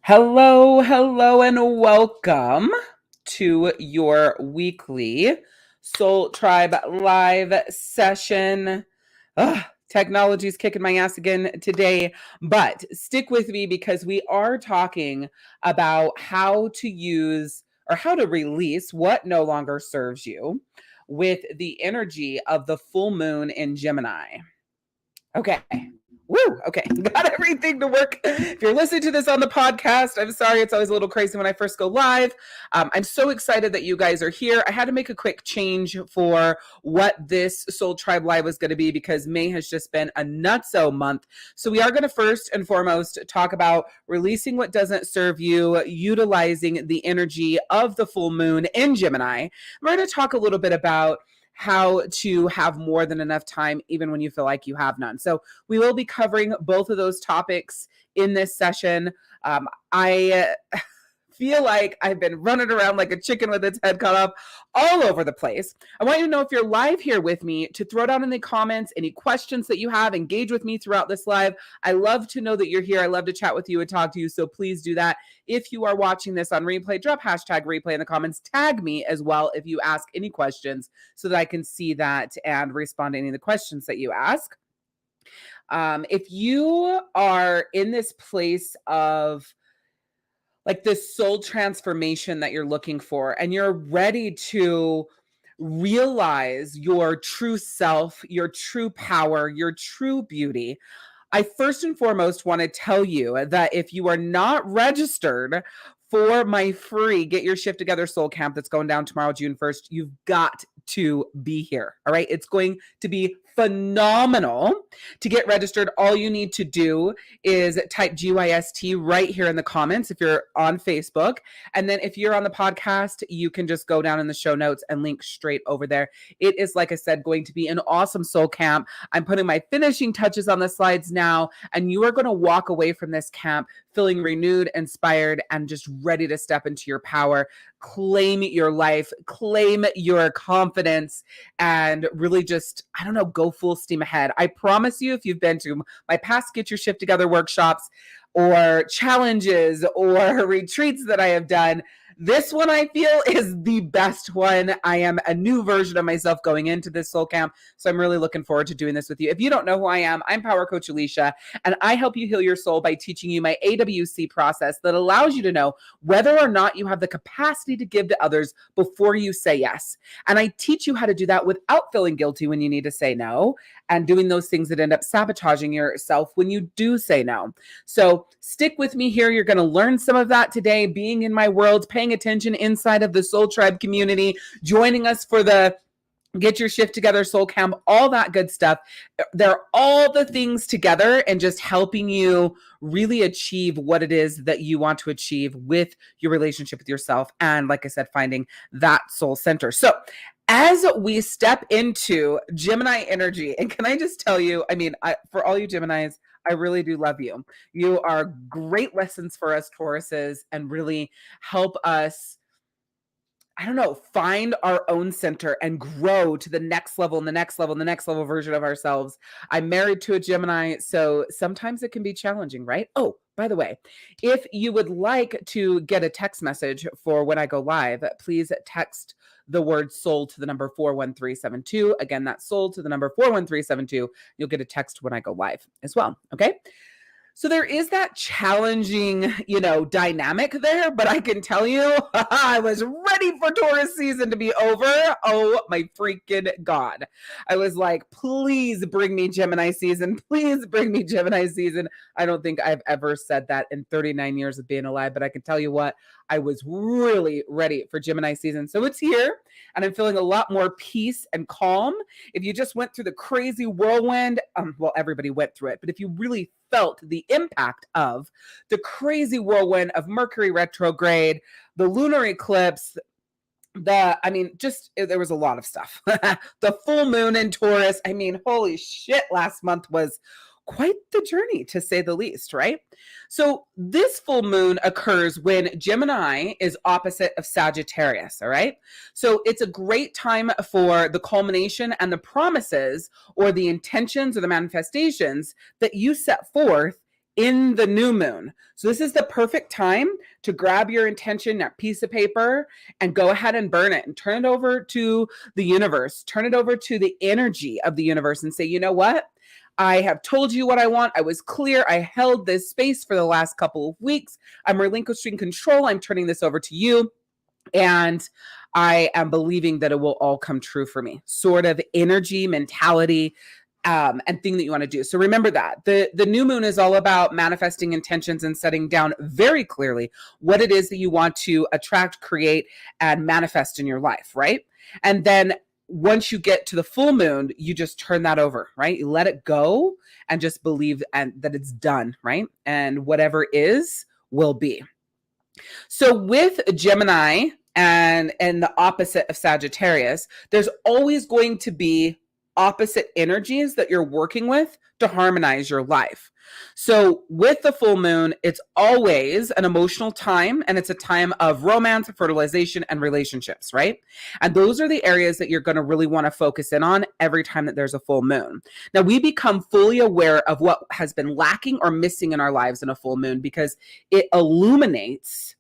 Hello, hello, and welcome to your weekly Soul Tribe live session. Technology's kicking my ass again today, but stick with me because we are talking about how to use or how to release what no longer serves you with the energy of the full moon in Gemini. Okay. Woo. Okay. Got everything to work. If you're listening to this on the podcast, I'm sorry. It's always a little crazy when I first go live. I'm so excited that you guys are here. I had to make a quick change for what this Soul Tribe Live was going to be because May has just been a nutso month. So we are going to first and foremost talk about releasing what doesn't serve you, utilizing the energy of the full moon in Gemini. We're going to talk a little bit about how to have more than enough time, even when you feel like you have none. So we will be covering both of those topics in this session. I feel like I've been running around like a chicken with its head cut off all over the place. I want you to know if you're live here with me to throw down in the comments any questions that you have, engage with me throughout this live. I love to know that you're here. I love to chat with you and talk to you. So please do that. If you are watching this on replay, drop hashtag replay in the comments. Tag me as well if you ask any questions so that I can see that and respond to any of the questions that you ask. If you are in this place of like this soul transformation that you're looking for, and you're ready to realize your true self, your true power, your true beauty, I first and foremost want to tell you that if you are not registered for my free Get Your Shift Together Soul Camp that's going down tomorrow, June 1st, you've got to be here. All right. It's going to be phenomenal. To get registered, all you need to do is type GYST right here in the comments if you're on Facebook. And then if you're on the podcast, you can just go down in the show notes and link straight over there. It is, like I said, going to be an awesome soul camp. I'm putting my finishing touches on the slides now, and you are going to walk away from this camp feeling renewed, inspired, and just ready to step into your power, claim your life, claim your confidence, and really just, I don't know, go full steam ahead. I promise you, if you've been to my past Get Your Shift Together workshops or challenges or retreats that I have done, this one I feel is the best one. I am a new version of myself going into this soul camp. So I'm really looking forward to doing this with you. If you don't know who I am, I'm Power Coach Alicia, and I help you heal your soul by teaching you my AWC process that allows you to know whether or not you have the capacity to give to others before you say yes. And I teach you how to do that without feeling guilty when you need to say no, and doing those things that end up sabotaging yourself when you do say no. So stick with me here. You're going to learn some of that today, being in my world, paying attention inside of the Soul Tribe community, joining us for the Get Your Shift Together Soul Camp, all that good stuff. They're all the things together and just helping you really achieve what it is that you want to achieve with your relationship with yourself. And like I said, finding that soul center. So as we step into Gemini energy, and can I just tell you, I mean, for all you Geminis, I really do love you. You are great lessons for us Tauruses and really help us, I don't know, find our own center and grow to the next level and the next level and the next level version of ourselves. I'm married to a Gemini, so sometimes it can be challenging, right? Oh, by the way, if you would like to get a text message for when I go live, please text the word soul to the number 41372. Again, that's soul to the number 41372. You'll get a text when I go live as well. Okay. So there is that challenging, dynamic there, but I can tell you, I was ready for Taurus season to be over. Oh my freaking God. I was like, please bring me Gemini season. Please bring me Gemini season. I don't think I've ever said that in 39 years of being alive, but I can tell you what, I was really ready for Gemini season. So it's here, and I'm feeling a lot more peace and calm. If you just went through the crazy whirlwind, well, everybody went through it, but if you really felt the impact of the crazy whirlwind of Mercury retrograde, the lunar eclipse, there was a lot of stuff. The full moon in Taurus. I mean, holy shit, last month was quite the journey, to say the least, right? So this full moon occurs when Gemini is opposite of Sagittarius, all right? So it's a great time for the culmination and the promises or the intentions or the manifestations that you set forth in the new moon. So this is the perfect time to grab your intention, that piece of paper, and go ahead and burn it and turn it over to the universe, turn it over to the energy of the universe and say, you know what? I have told you what I want. I was clear. I held this space for the last couple of weeks. I'm relinquishing control. I'm turning this over to you. And I am believing that it will all come true for me. Sort of energy, mentality, and thing that you want to do. So remember that the new moon is all about manifesting intentions and setting down very clearly what it is that you want to attract, create, and manifest in your life, right? And then once you get to the full moon, you just turn that over, right? You let it go and just believe and that it's done, right? And whatever is will be. So with Gemini and the opposite of Sagittarius, there's always going to be opposite energies that you're working with to harmonize your life. So with the full moon, it's always an emotional time, and it's a time of romance, fertilization, and relationships, right? And those are the areas that you're going to really want to focus in on every time that there's a full moon. Now, we become fully aware of what has been lacking or missing in our lives in a full moon because it illuminates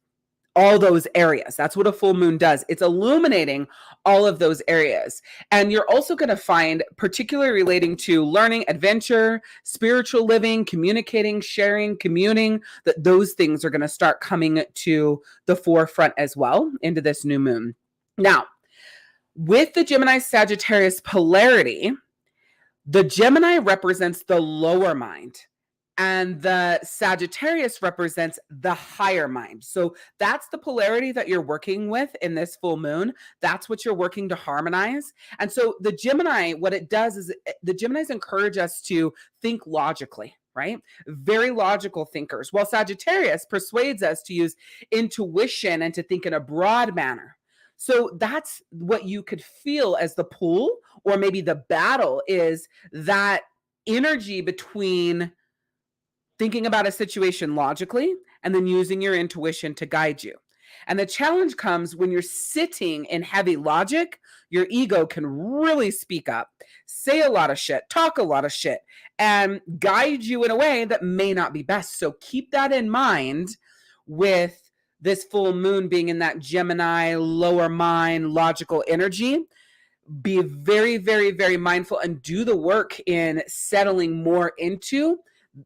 all those areas. That's what a full moon does. It's illuminating all of those areas. And you're also going to find, particularly relating to learning, adventure, spiritual living, communicating, sharing, communing, that those things are going to start coming to the forefront as well into this new moon. Now, with the Gemini Sagittarius polarity, the Gemini represents the lower mind, and the Sagittarius represents the higher mind. So that's the polarity that you're working with in this full moon. That's what you're working to harmonize. And so the Gemini, what it does is the Geminis encourage us to think logically, right? Very logical thinkers. While Sagittarius persuades us to use intuition and to think in a broad manner. So that's what you could feel as the pull, or maybe the battle, is that energy between thinking about a situation logically and then using your intuition to guide you. And the challenge comes when you're sitting in heavy logic. Your ego can really speak up, say a lot of shit, talk a lot of shit, and guide you in a way that may not be best. So keep that in mind with this full moon being in that Gemini lower mind logical energy. Be very, very, very mindful and do the work in settling more into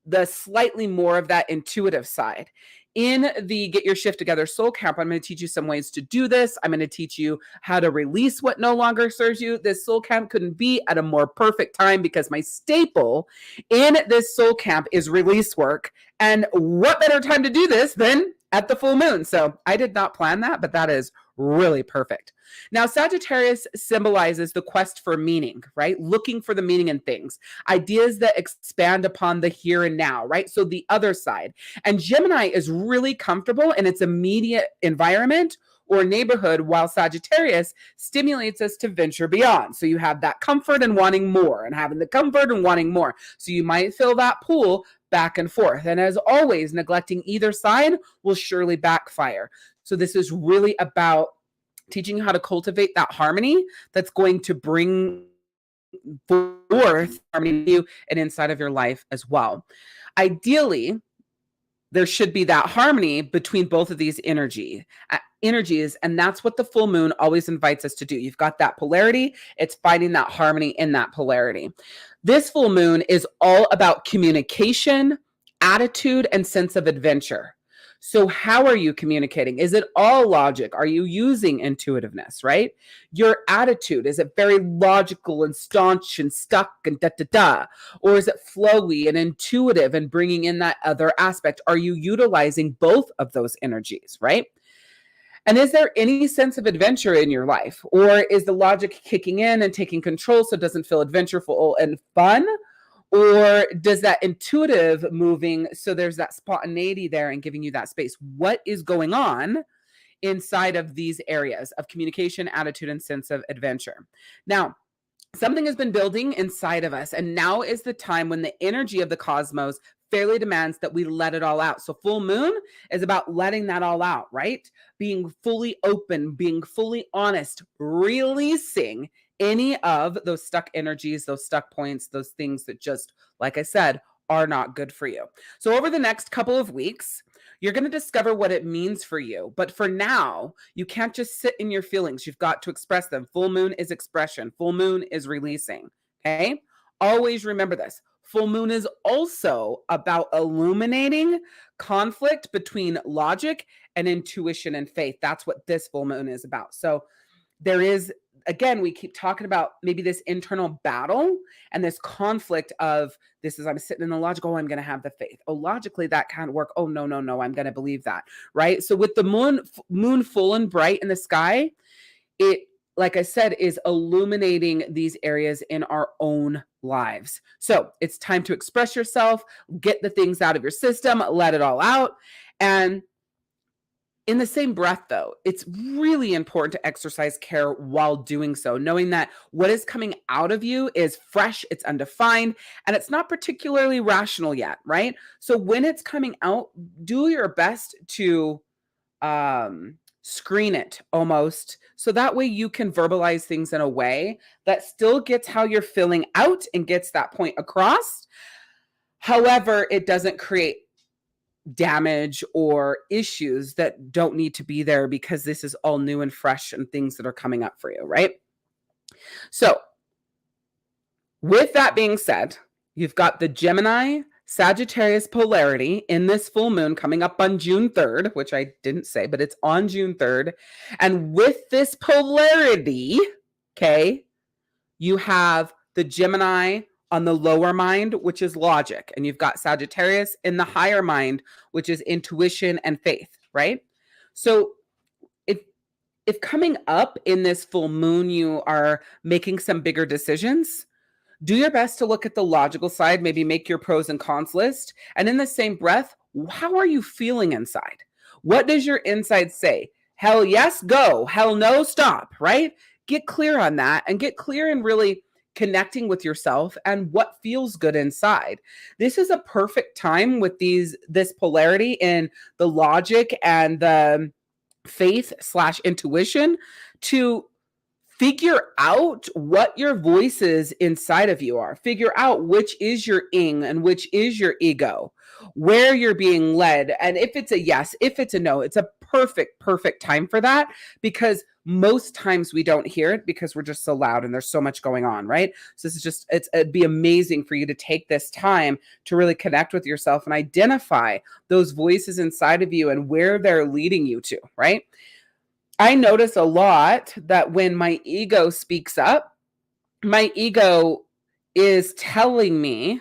the slightly more of that intuitive side. In the Get Your Shift Together Soul Camp, I'm going to teach you some ways to do this. I'm going to teach you how to release what no longer serves you. This soul camp couldn't be at a more perfect time because my staple in this soul camp is release work. And what better time to do this than at the full moon? So I did not plan that, but that is really perfect. Now, Sagittarius symbolizes the quest for meaning, right? Looking for the meaning in things, ideas that expand upon the here and now, right? So the other side. And Gemini is really comfortable in its immediate environment or neighborhood, while Sagittarius stimulates us to venture beyond. So you have that comfort and wanting more, and having the comfort and wanting more. So you might feel that pull back and forth. And as always, neglecting either side will surely backfire. So this is really about teaching you how to cultivate that harmony that's going to bring forth harmony to you and inside of your life as well. Ideally, there should be that harmony between both of these energies, and that's what the full moon always invites us to do. You've got that polarity, it's finding that harmony in that polarity. This full moon is all about communication, attitude, and sense of adventure. So how are you communicating? Is it all logic? Are you using intuitiveness, right? Your attitude, is it very logical and staunch and stuck and da-da-da? Or is it flowy and intuitive and bringing in that other aspect? Are you utilizing both of those energies, right? And is there any sense of adventure in your life? Or is the logic kicking in and taking control so it doesn't feel adventureful and fun? Or does that intuitive moving, so there's that spontaneity there and giving you that space? What is going on inside of these areas of communication, attitude, and sense of adventure? Now, something has been building inside of us, and now is the time when the energy of the cosmos fairly demands that we let it all out. So full moon is about letting that all out, right? Being fully open, being fully honest, releasing any of those stuck energies, those stuck points, those things that just, like I said, are not good for you. So over the next couple of weeks, you're going to discover what it means for you. But for now, you can't just sit in your feelings. You've got to express them. Full moon is expression. Full moon is releasing. Okay? Always remember this. Full moon is also about illuminating conflict between logic and intuition and faith. That's what this full moon is about. So there is, again, we keep talking about maybe this internal battle and this conflict of this is, I'm sitting in the logic, oh, I'm going to have the faith. Oh, logically that can't work. Oh, no, I'm going to believe that, right? So with the moon full and bright in the sky, it, like I said, is illuminating these areas in our own lives. So it's time to express yourself, get the things out of your system, let it all out. And in the same breath, though, it's really important to exercise care while doing so, knowing that what is coming out of you is fresh, it's undefined, and it's not particularly rational yet, right? So when it's coming out, do your best to screen it almost, so that way you can verbalize things in a way that still gets how you're feeling out and gets that point across. However, it doesn't create damage or issues that don't need to be there because this is all new and fresh and things that are coming up for you, right? So with that being said, you've got the Gemini Sagittarius polarity in this full moon coming up on June 3rd, which I didn't say, but it's on June 3rd. And with this polarity, okay, you have the Gemini on the lower mind, which is logic, and you've got Sagittarius in the higher mind, which is intuition and faith, right? So if coming up in this full moon, you are making some bigger decisions, do your best to look at the logical side, maybe make your pros and cons list. And in the same breath, how are you feeling inside? What does your inside say? Hell yes, go. Hell no, stop, right? Get clear on that and get clear in really connecting with yourself and what feels good inside. This is a perfect time with this polarity in the logic and the faith / intuition to figure out what your voices inside of you are. Figure out which is your ing and which is your ego, where you're being led. And if it's a yes, if it's a no, it's a perfect time for that, because most times we don't hear it because we're just so loud and there's so much going on, right? So this is just, it'd be amazing for you to take this time to really connect with yourself and identify those voices inside of you and where they're leading you to, right? I notice a lot that when my ego speaks up, my ego is telling me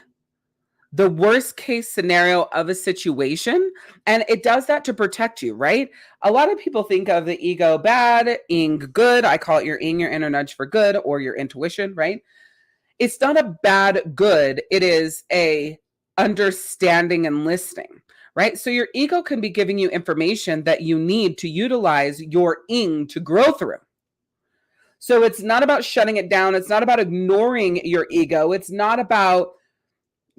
the worst case scenario of a situation. And it does that to protect you, right? A lot of people think of the ego bad, ing good. I call it your ing, your inner nudge for good, or your intuition, right? It's not a bad good. It is a understanding and listening, right? So your ego can be giving you information that you need to utilize your ing to grow through. So it's not about shutting it down. It's not about ignoring your ego. It's not about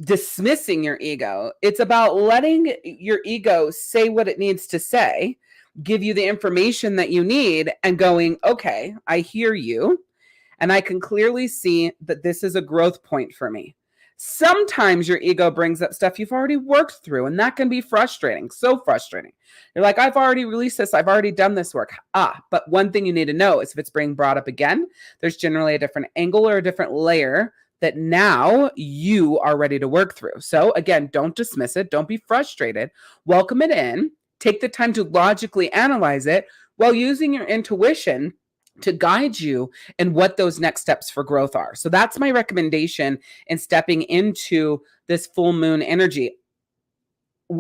dismissing your ego. It's about letting your ego say what it needs to say, give you the information that you need, and going, okay, I hear you. And I can clearly see that this is a growth point for me. Sometimes your ego brings up stuff you've already worked through, and that can be frustrating, so frustrating. You're like, I've already released this. I've already done this work. But one thing you need to know is if it's being brought up again, there's generally a different angle or a different layer that now you are ready to work through. So again, don't dismiss it. Don't be frustrated. Welcome it in. Take the time to logically analyze it while using your intuition to guide you in what those next steps for growth are. So that's my recommendation in stepping into this full moon energy.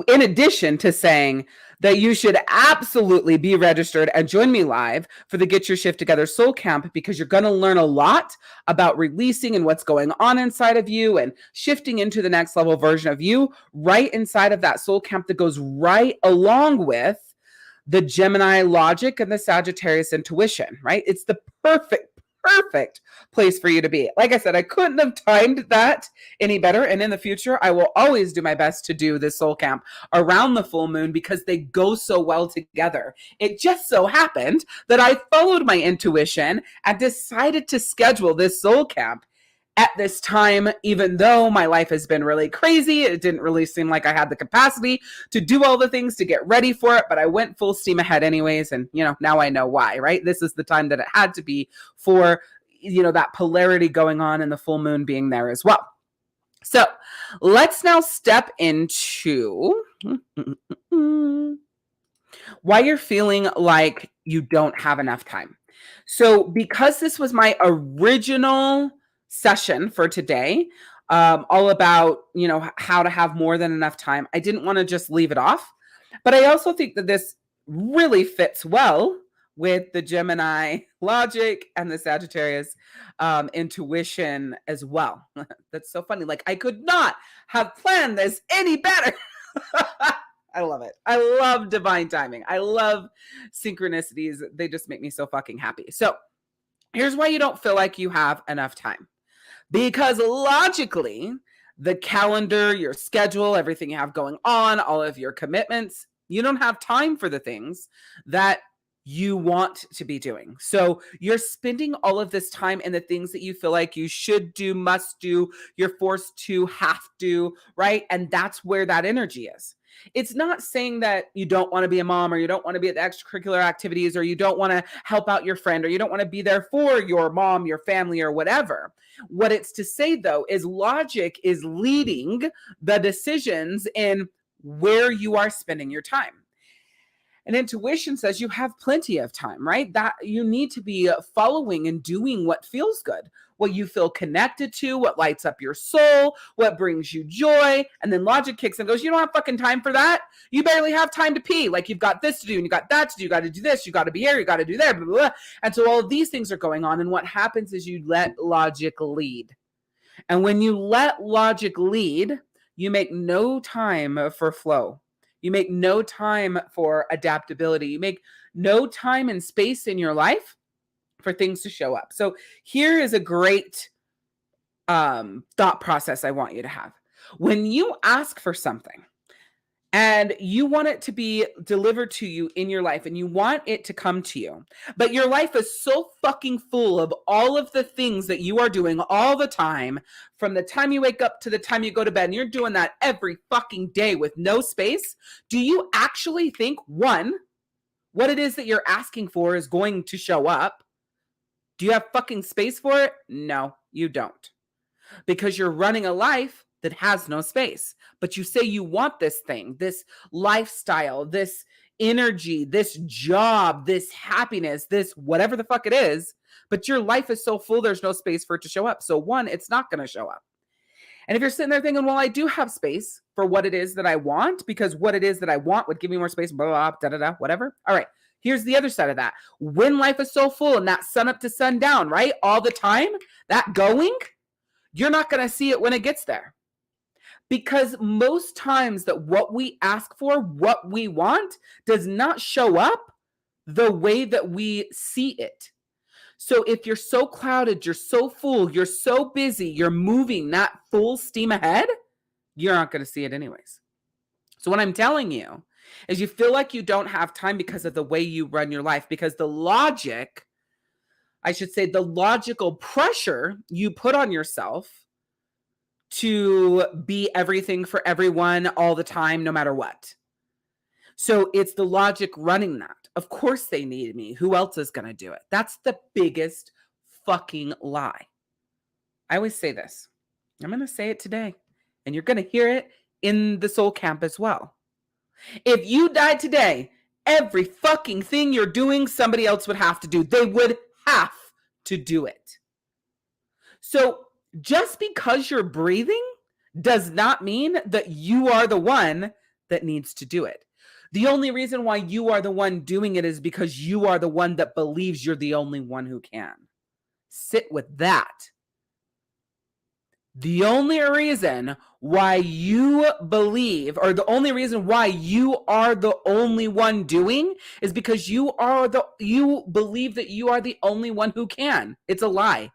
In addition to saying that you should absolutely be registered and join me live for the Get Your Shift Together Soul Camp, because you're going to learn a lot about releasing and what's going on inside of you and shifting into the next level version of you right inside of that soul camp that goes right along with the Gemini logic and the Sagittarius intuition, right? It's the perfect place for you to be. Like I said, I couldn't have timed that any better. And in the future, I will always do my best to do this soul camp around the full moon because they go so well together. It just so happened that I followed my intuition and decided to schedule this soul camp at this time, even though my life has been really crazy, it didn't really seem like I had the capacity to do all the things to get ready for it, but I went full steam ahead anyways. And, now I know why, right? This is the time that it had to be for, that polarity going on and the full moon being there as well. So let's now step into why you're feeling like you don't have enough time. So because this was my original session for today, all about, how to have more than enough time, I didn't want to just leave it off. But I also think that this really fits well with the Gemini logic and the Sagittarius intuition as well. That's so funny. Like I could not have planned this any better. I love it. I love divine timing. I love synchronicities. They just make me so fucking happy. So here's why you don't feel like you have enough time. Because logically, the calendar, your schedule, everything you have going on, all of your commitments, you don't have time for the things that you want to be doing. So you're spending all of this time in the things that you feel like you should do, must do, you're forced to, have to, right? And that's where that energy is. It's not saying that you don't want to be a mom or you don't want to be at the extracurricular activities or you don't want to help out your friend or you don't want to be there for your mom, your family, or whatever. What it's to say, though, is logic is leading the decisions in where you are spending your time. And intuition says you have plenty of time, right? That you need to be following and doing what feels good, what you feel connected to, what lights up your soul, what brings you joy. And then logic kicks in and goes, you don't have fucking time for that. You barely have time to pee. Like you've got this to do and you got that to do. You got to do this. You got to be here. You got to do there. Blah, blah, blah. And so all of these things are going on. And what happens is you let logic lead. And when you let logic lead, you make no time for flow. You make no time for adaptability. You make no time and space in your life for things to show up. So here is a great thought process I want you to have. When you ask for something and you want it to be delivered to you in your life and you want it to come to you, but your life is so fucking full of all of the things that you are doing all the time, from the time you wake up to the time you go to bed, and you're doing that every fucking day with no space, do you actually think, one, what it is that you're asking for is going to show up? Do you have fucking space for it? No, you don't. Because you're running a life that has no space. But you say you want this thing, this lifestyle, this energy, this job, this happiness, this whatever the fuck it is, but your life is so full, there's no space for it to show up. So one, it's not going to show up. And if you're sitting there thinking, well, I do have space for what it is that I want, because what it is that I want would give me more space, blah, blah, blah, da, da, da, whatever. All right. Here's the other side of that. When life is so full and that sun up to sundown, right? All the time, that going, you're not going to see it when it gets there. Because most times that what we ask for, what we want, does not show up the way that we see it. So if you're so clouded, you're so full, you're so busy, you're moving that full steam ahead, you're not going to see it anyways. So what I'm telling you is you feel like you don't have time because of the way you run your life, because the logic, I should say the logical pressure you put on yourself to be everything for everyone all the time, no matter what. So it's the logic running that. Of course they need me. Who else is going to do it? That's the biggest fucking lie. I always say this. I'm going to say it today. And you're going to hear it in the soul camp as well. If you died today, every fucking thing you're doing, somebody else would have to do. They would have to do it. So just because you're breathing does not mean that you are the one that needs to do it. The only reason why you are the one doing it is because you are the one that believes you're the only one who can. Sit with that. The only reason why you believe, or the only reason why you are the only one doing, is because you believe that you are the only one who can. It's a lie.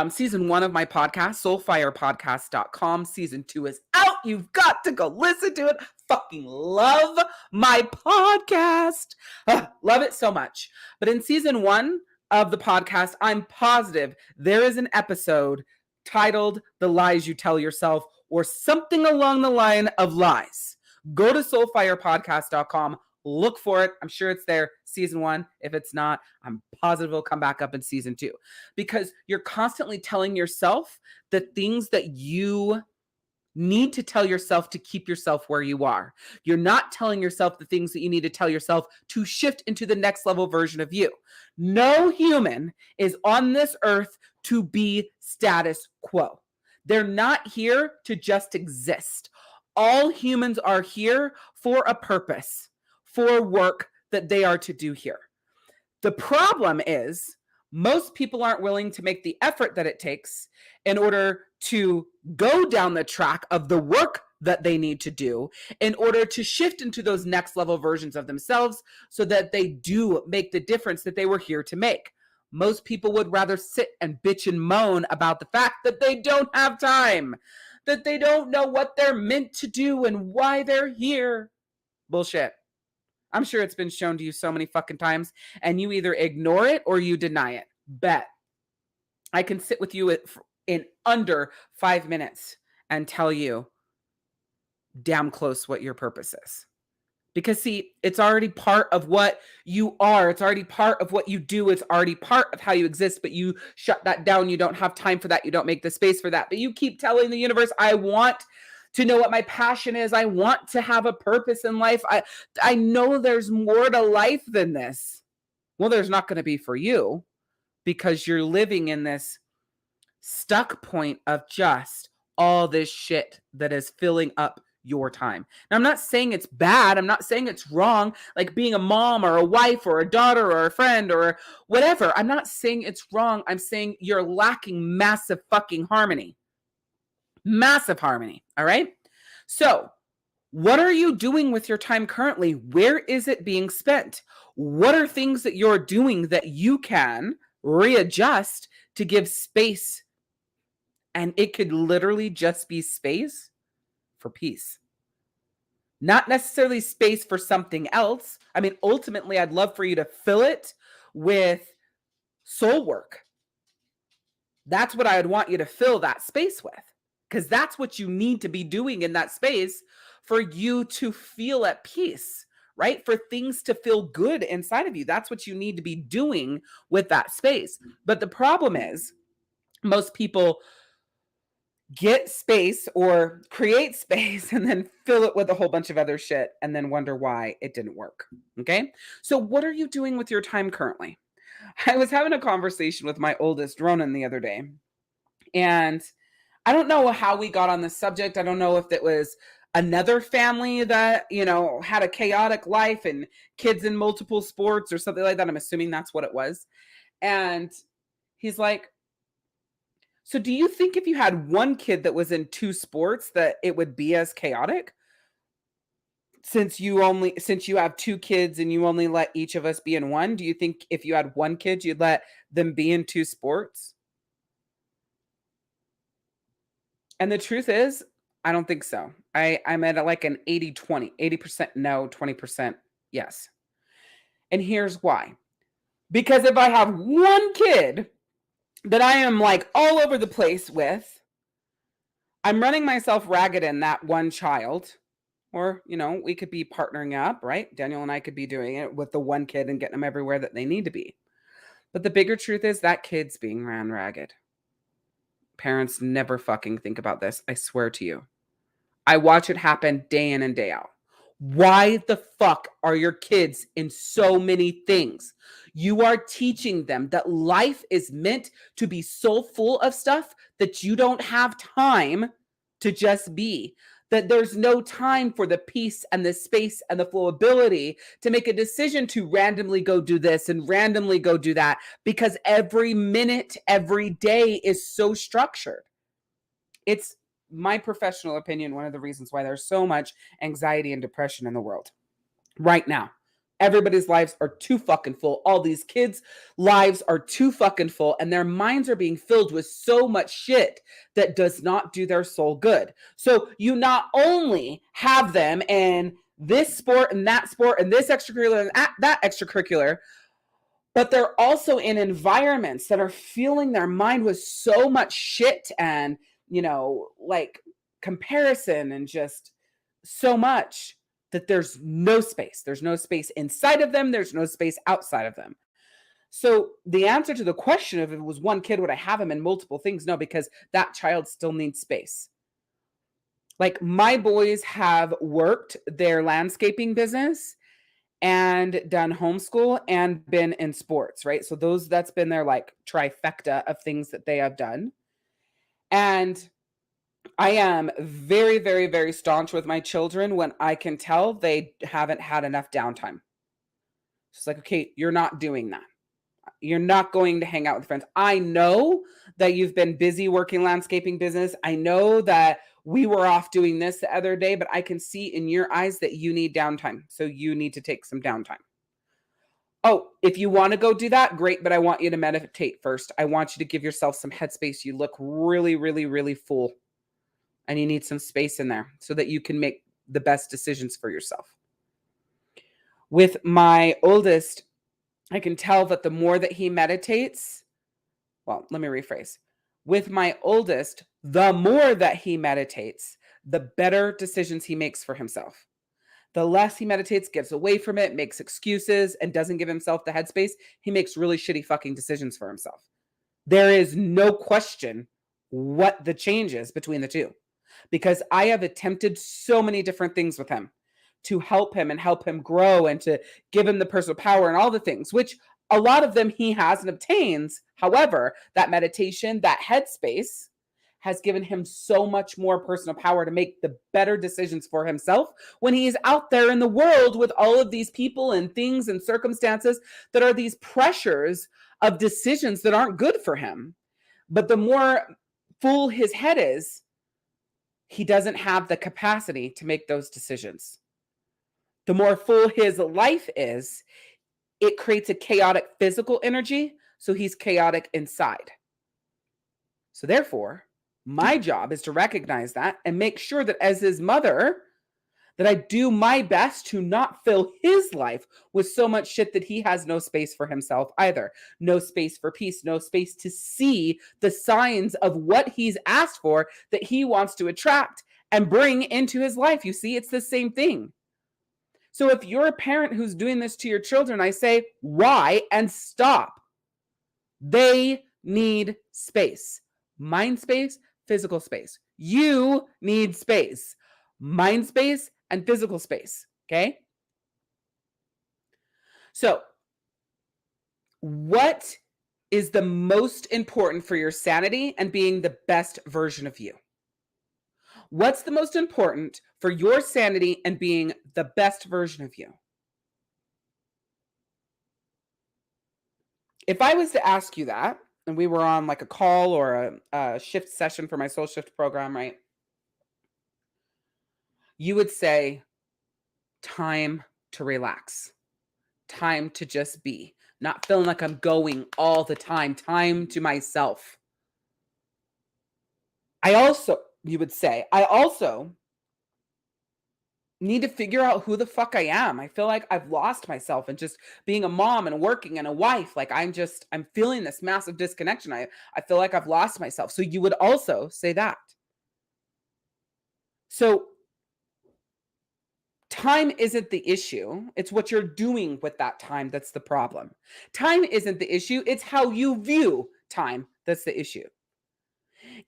Season 1 of my podcast, soulfirepodcast.com. Season 2 is out. You've got to go listen to it. Fucking love my podcast. Love it so much. But in season 1, of the podcast, I'm positive there is an episode titled The Lies You Tell Yourself or something along the line of lies. Go to soulfirepodcast.com, look for it. I'm sure it's there, season 1. If it's not, I'm positive it'll come back up in season 2, because you're constantly telling yourself the things that you need to tell yourself to keep yourself where you are. You're not telling yourself the things that you need to tell yourself to shift into the next level version of you. No human is on this earth to be status quo. They're not here to just exist. All humans are here for a purpose, for work that they are to do here. The problem is most people aren't willing to make the effort that it takes in order to go down the track of the work that they need to do in order to shift into those next level versions of themselves so that they do make the difference that they were here to make. Most people would rather sit and bitch and moan about the fact that they don't have time, that they don't know what they're meant to do and why they're here. Bullshit. I'm sure it's been shown to you so many fucking times, and you either ignore it or you deny it. Bet. I can sit with you in under 5 minutes and tell you damn close what your purpose is. Because see, it's already part of what you are. It's already part of what you do. It's already part of how you exist, but you shut that down. You don't have time for that. You don't make the space for that. But you keep telling the universe, I want to know what my passion is. I want to have a purpose in life. I know there's more to life than this. Well, there's not going to be for you because you're living in this stuck point of just all this shit that is filling up your time. Now, I'm not saying it's bad. I'm not saying it's wrong, like being a mom or a wife or a daughter or a friend or whatever. I'm not saying it's wrong. I'm saying you're lacking massive fucking harmony. Massive harmony. All right. So what are you doing with your time currently? Where is it being spent? What are things that you're doing that you can readjust to give space? And it could literally just be space for peace. Not necessarily space for something else. I mean, ultimately, I'd love for you to fill it with soul work. That's what I would want you to fill that space with, because that's what you need to be doing in that space for you to feel at peace, right? For things to feel good inside of you. That's what you need to be doing with that space. But the problem is, most people get space or create space and then fill it with a whole bunch of other shit and then wonder why it didn't work. Okay. So what are you doing with your time currently? I was having a conversation with my oldest, Ronan, the other day. And I don't know how we got on this subject. I don't know if it was another family that, had a chaotic life and kids in multiple sports or something like that. I'm assuming that's what it was. And he's like, so do you think if you had one kid that was in 2 sports that it would be as chaotic? Since you have 2 kids and you only let each of us be in one, do you think if you had one kid, you'd let them be in 2 sports? And the truth is, I don't think so. I'm at like an 80-20, 80% no, 20% yes. And here's why. Because if I have one kid that I am like all over the place with, I'm running myself ragged in that one child. Or, we could be partnering up, right? Daniel and I could be doing it with the one kid and getting them everywhere that they need to be. But the bigger truth is that kid's being ran ragged. Parents never fucking think about this. I swear to you. I watch it happen day in and day out. Why the fuck are your kids in so many things? You are teaching them that life is meant to be so full of stuff that you don't have time to just be. That there's no time for the peace and the space and the flowability to make a decision to randomly go do this and randomly go do that, because every minute, every day is so structured. It's my professional opinion, one of the reasons why there's so much anxiety and depression in the world right now. Everybody's lives are too fucking full. All these kids' lives are too fucking full, and their minds are being filled with so much shit that does not do their soul good. So you not only have them in this sport and that sport and this extracurricular and that extracurricular, But they're also in environments that are filling their mind with so much shit and, like comparison and just so much that there's no space. There's no space inside of them. There's no space outside of them. So the answer to the question of if it was one kid, would I have him in multiple things? No, because that child still needs space. Like my boys have worked their landscaping business and done homeschool and been in sports, right? So that's been their like trifecta of things that they have done. And I am very, very, very staunch with my children when I can tell they haven't had enough downtime. It's like, okay, you're not doing that. You're not going to hang out with friends. I know that you've been busy working landscaping business. I know that we were off doing this the other day, but I can see in your eyes that you need downtime. So you need to take some downtime. Oh, if you want to go do that, great. But I want you to meditate first. I want you to give yourself some headspace. You look really, really, really full. And you need some space in there so that you can make the best decisions for yourself. With my oldest, I can tell that the more that he meditates, well, let me rephrase. With my oldest, the more that he meditates, the better decisions he makes for himself. The less he meditates, gets away from it, makes excuses, and doesn't give himself the headspace, he makes really shitty fucking decisions for himself. There is no question what the change is between the two, because I have attempted so many different things with him to help him and help him grow and to give him the personal power and all the things, which a lot of them he has and obtains. However, that meditation, that headspace has given him so much more personal power to make the better decisions for himself when he is out there in the world with all of these people and things and circumstances that are these pressures of decisions that aren't good for him. But the more full his head is, he doesn't have the capacity to make those decisions. The more full his life is, it creates a chaotic physical energy, so he's chaotic inside. So therefore, my job is to recognize that and make sure that as his mother, that I do my best to not fill his life with so much shit that he has no space for himself either. No space for peace, no space to see the signs of what he's asked for that he wants to attract and bring into his life. You see, it's the same thing. So if you're a parent who's doing this to your children, I say, why? And stop. They need space. Mind space, physical space. You need space. Mind space and physical space. Okay? So, what is the most important for your sanity and being the best version of you? What's the most important for your sanity and being the best version of you? If I was to ask you that, and we were on like a call or a shift session for my soul shift program, right? You would say, time to relax, time to just be, not feeling like I'm going all the time to myself. You would say, I also need to figure out who the fuck I am. I feel like I've lost myself and just being a mom and working and a wife. Like I'm feeling this massive disconnection. I feel like I've lost myself. So you would also say that. So time isn't the issue. It's what you're doing with that time that's the problem. Time isn't the issue. It's how you view time that's the issue.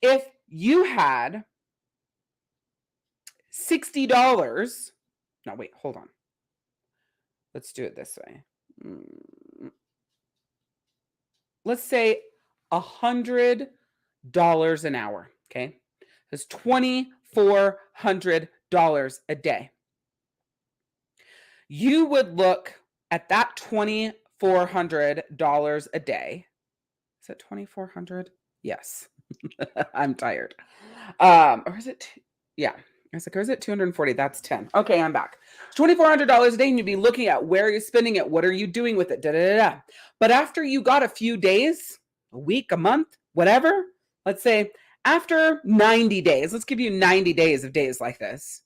If you had $60, no, wait, hold on. Let's do it this way. Let's say $100 an hour, okay? That's $2,400 a day. You would look at that $2,400 a day. Is it 2,400? Yes. I'm tired. Or is it? Yeah. I was like, or is it 240? That's 10. Okay, I'm back. It's $2,400 a day, and you'd be looking at where you're spending it. What are you doing with it? Da, da, da, da. But after you got a few days, a week, a month, whatever, let's say after 90 days, let's give you 90 days of days like this,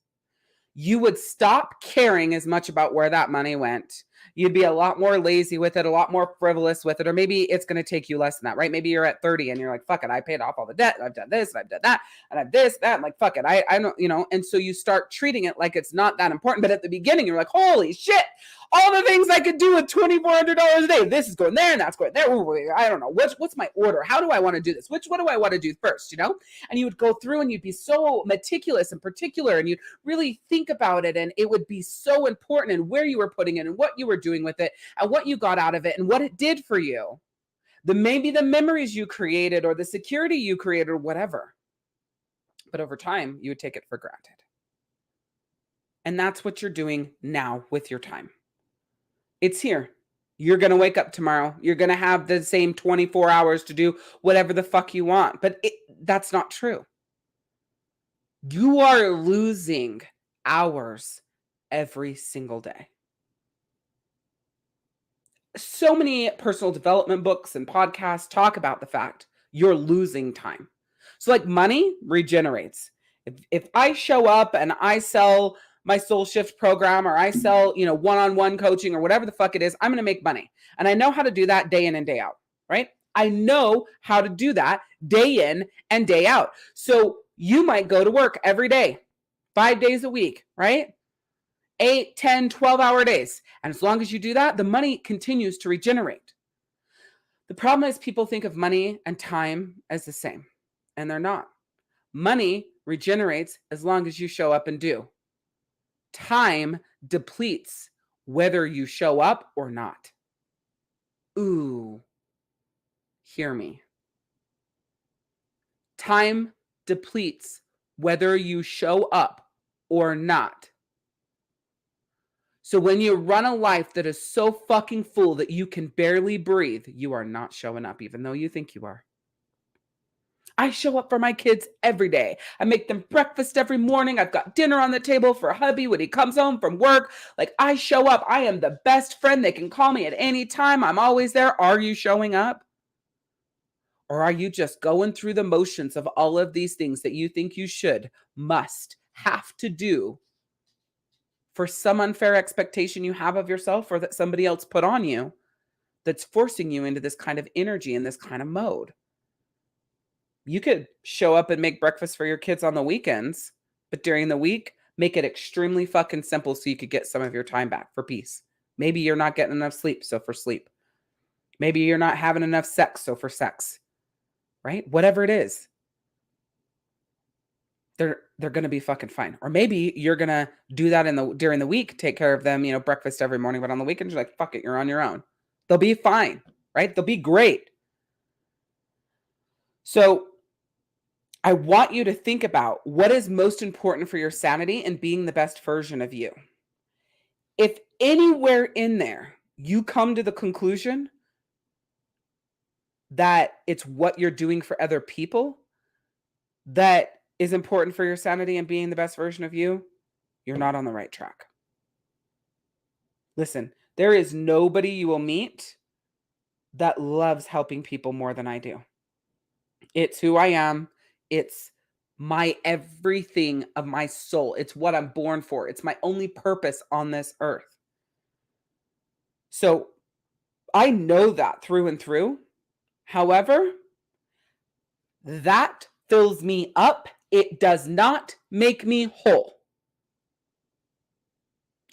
you would stop caring as much about where that money went. You'd be a lot more lazy with it, a lot more frivolous with it, or maybe it's going to take you less than that, right? Maybe you're at 30 and you're like, fuck it, I paid off all the debt, and I've done this, and I've done that, and I've this, that. I'm like, fuck it, I don't, and so you start treating it like it's not that important. But at the beginning, you're like, holy shit, all the things I could do with $2,400 a day. This is going there and that's going there. Ooh, I don't know. What's my order? How do I want to do this? What do I want to do first? And you would go through and you'd be so meticulous and particular, and you'd really think about it, and it would be so important, and where you were putting it and what you were doing with it and what you got out of it and what it did for you. Maybe the memories you created or the security you created or whatever. But over time, you would take it for granted. And that's what you're doing now with your time. It's here. You're going to wake up tomorrow. You're going to have the same 24 hours to do whatever the fuck you want. But that's not true. You are losing hours every single day. So many personal development books and podcasts talk about the fact you're losing time. So like money regenerates. If I show up and I sell my soul shift program, or I sell, one-on-one coaching or whatever the fuck it is, I'm going to make money. And I know how to do that day in and day out, right? I know how to do that day in and day out. So you might go to work every day, 5 days a week, right? 8, 10, 12-hour days. And as long as you do that, the money continues to regenerate. The problem is people think of money and time as the same, and they're not. Money regenerates as long as you show up and do. Time depletes whether you show up or not. Ooh, hear me. Time depletes whether you show up or not. So when you run a life that is so fucking full that you can barely breathe, you are not showing up, even though you think you are. I show up for my kids every day. I make them breakfast every morning. I've got dinner on the table for hubby when he comes home from work. Like, I show up. I am the best friend. They can call me at any time. I'm always there. Are you showing up? Or are you just going through the motions of all of these things that you think you should, must, have to do for some unfair expectation you have of yourself, or that somebody else put on you, that's forcing you into this kind of energy and this kind of mode? You could show up and make breakfast for your kids on the weekends, but during the week, make it extremely fucking simple so you could get some of your time back for peace. Maybe you're not getting enough sleep, so for sleep. Maybe you're not having enough sex, so for sex. Right? Whatever it is. They're going to be fucking fine. Or maybe you're going to do that during the week, take care of them, breakfast every morning, but on the weekend, you're like, fuck it, you're on your own. They'll be fine, right? They'll be great. So I want you to think about what is most important for your sanity and being the best version of you. If anywhere in there you come to the conclusion that it's what you're doing for other people that is important for your sanity and being the best version of you, you're not on the right track. Listen, there is nobody you will meet that loves helping people more than I do. It's who I am. It's my everything of my soul. It's what I'm born for. It's my only purpose on this earth. So I know that through and through. However, that fills me up. It does not make me whole.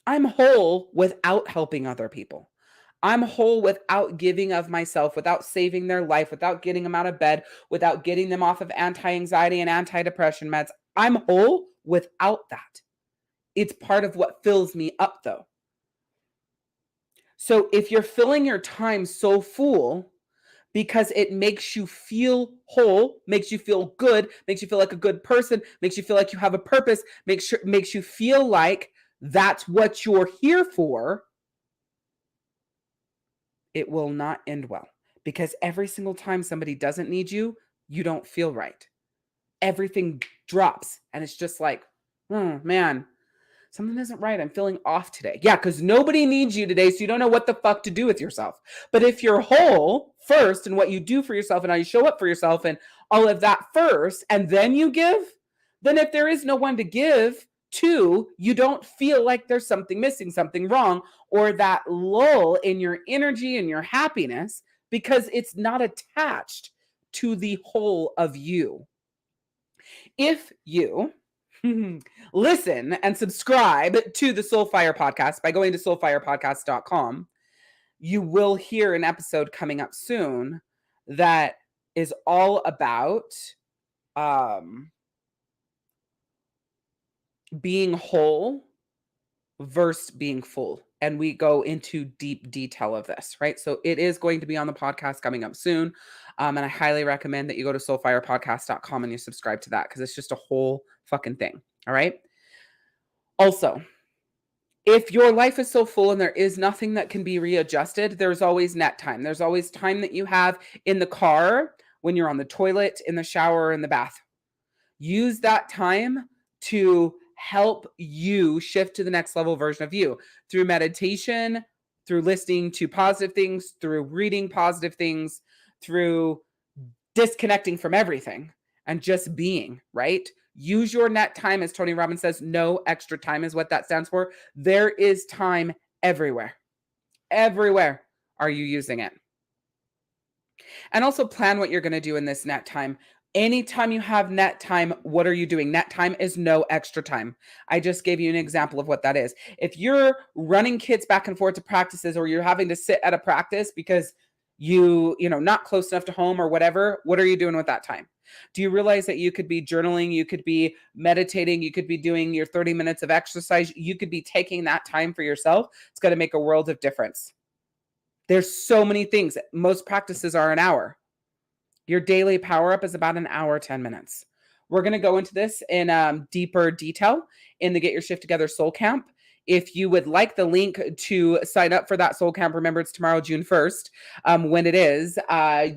I'm whole without helping other people. I'm whole without giving of myself, without saving their life, without getting them out of bed, without getting them off of anti-anxiety and antidepressant meds. I'm whole without that. It's part of what fills me up, though. So if you're filling your time so full because it makes you feel whole, makes you feel good, makes you feel like a good person, makes you feel like you have a purpose, makes you feel like that's what you're here for, it will not end well. Because every single time somebody doesn't need you, you don't feel right. Everything drops. And it's just like, oh, man, something isn't right. I'm feeling off today. Yeah, because nobody needs you today, so you don't know what the fuck to do with yourself. But if you're whole first and what you do for yourself and how you show up for yourself and all of that first, and then you give, then if there is no one to give, Two, you don't feel like there's something missing, something wrong, or that lull in your energy and your happiness because it's not attached to the whole of you. If you listen and subscribe to the Soulfire podcast by going to soulfirepodcast.com, you will hear an episode coming up soon that is all about being whole versus being full. And we go into deep detail of this, right? So it is going to be on the podcast coming up soon. And I highly recommend that you go to soulfirepodcast.com and you subscribe to that because it's just a whole fucking thing. All right. Also, if your life is so full and there is nothing that can be readjusted, there's always net time. There's always time that you have in the car, when you're on the toilet, in the shower, in the bath. Use that time to help you shift to the next level version of you through meditation, through listening to positive things, through reading positive things, through disconnecting from everything and just being, right? Use your net time, as Tony Robbins says. No extra time is what that stands for. There is time everywhere. Everywhere are you using it. And also plan what you're going to do in this net time. Anytime you have net time, what are you doing? Net time is no extra time. I just gave you an example of what that is. If you're running kids back and forth to practices, or you're having to sit at a practice because you not close enough to home or whatever, what are you doing with that time? Do you realize that you could be journaling, you could be meditating, you could be doing your 30 minutes of exercise, you could be taking that time for yourself? It's going to make a world of difference. There's so many things. Most practices are an hour. Your daily power up is about an hour, 10 minutes. We're going to go into this in deeper detail in the Get Your Shift Together Soul Camp. If you would like the link to sign up for that Soul Camp, remember it's tomorrow, June 1st, when it is.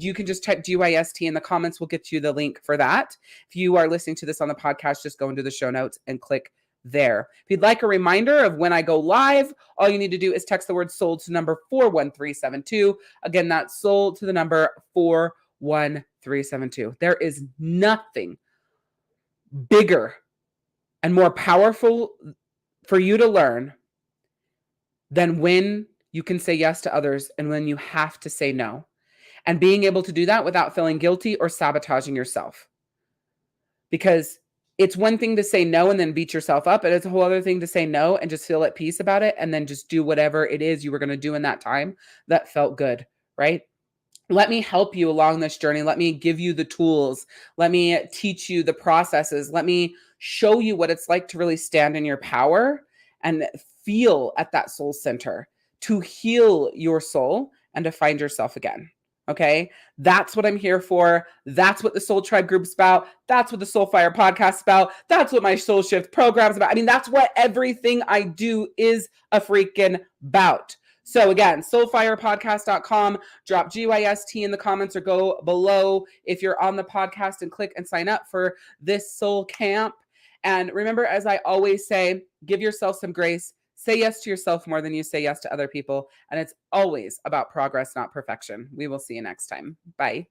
You can just type GYST in the comments. We'll get you the link for that. If you are listening to this on the podcast, just go into the show notes and click there. If you'd like a reminder of when I go live, all you need to do is text the word soul to number 41372. Again, that's soul to the number 41372. There is nothing bigger and more powerful for you to learn than when you can say yes to others and when you have to say no. And being able to do that without feeling guilty or sabotaging yourself. Because it's one thing to say no and then beat yourself up, and it's a whole other thing to say no and just feel at peace about it and then just do whatever it is you were going to do in that time that felt good, right? Let me help you along this journey. Let me give you the tools. Let me teach you the processes. Let me show you what it's like to really stand in your power and feel at that soul center, to heal your soul and to find yourself again. Okay, that's what I'm here for. That's what the Soul Tribe group's about. That's what the Soulfire podcast is about. That's what my Soul Shift program's about. I mean, that's what everything I do is a freaking about. So again, soulfirepodcast.com, drop GYST in the comments or go below if you're on the podcast and click and sign up for this soul camp. And remember, as I always say, give yourself some grace. Say yes to yourself more than you say yes to other people. And it's always about progress, not perfection. We will see you next time. Bye.